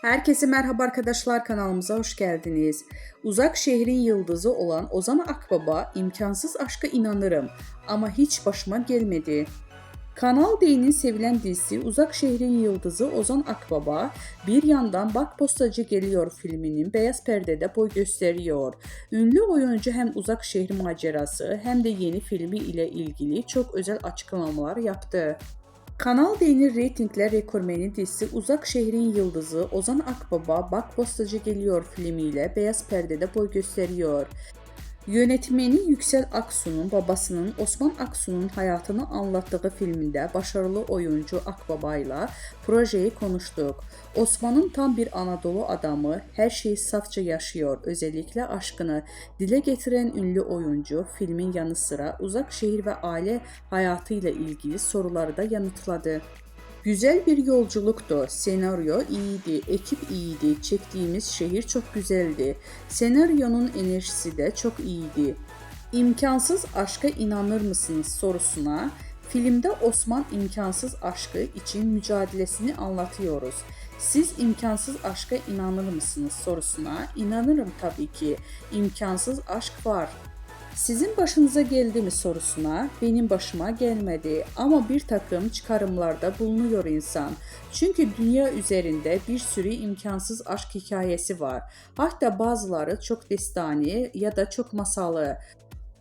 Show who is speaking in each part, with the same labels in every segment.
Speaker 1: Herkese merhaba arkadaşlar, kanalımıza hoş geldiniz. Uzak şehrin yıldızı olan Ozan Akbaba imkansız aşka inanırım ama hiç başıma gelmedi. Kanal D'nin sevilen dizisi Uzak Şehrin Yıldızı Ozan Akbaba bir yandan Bak Postacı Geliyor filminin beyaz perdede boy gösteriyor. Ünlü oyuncu hem Uzak Şehir macerası hem de yeni filmi ile ilgili çok özel açıklamalar yaptı. Kanal D'nin reytingler rekormeni dizisi Uzak Şehrin Yıldızı Ozan Akbaba Bak Postacı Geliyor filmiyle beyaz perdede boy gösteriyor. Yönetmeni Yüksel Aksu'nun babasının Osman Aksu'nun hayatını anlattığı filminde başarılı oyuncu Akbaba ile projeyi konuştuk. Osman'ın tam bir Anadolu adamı, her şeyi safça yaşıyor, özellikle aşkını dile getiren ünlü oyuncu filmin yanı sıra uzak şehir ve aile hayatıyla ilgili soruları da yanıtladı. Güzel bir yolculuktu. Senaryo iyiydi, ekip iyiydi, çektiğimiz şehir çok güzeldi. Senaryonun enerjisi de çok iyiydi. İmkansız aşka inanır mısınız sorusuna, filmde Osman imkansız aşkı için mücadelesini anlatıyoruz. Siz imkansız aşka inanır mısınız sorusuna, inanırım tabii ki. İmkansız aşk var. Sizin başınıza geldi mi sorusuna, benim başıma gelmedi ama bir takım çıkarımlarda bulunuyor insan. Çünkü dünya üzerinde bir sürü imkansız aşk hikayesi var. Hatta bazıları çok destani ya da çok masalı.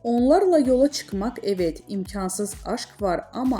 Speaker 1: Onlarla yola çıkmak, evet, imkansız aşk var ama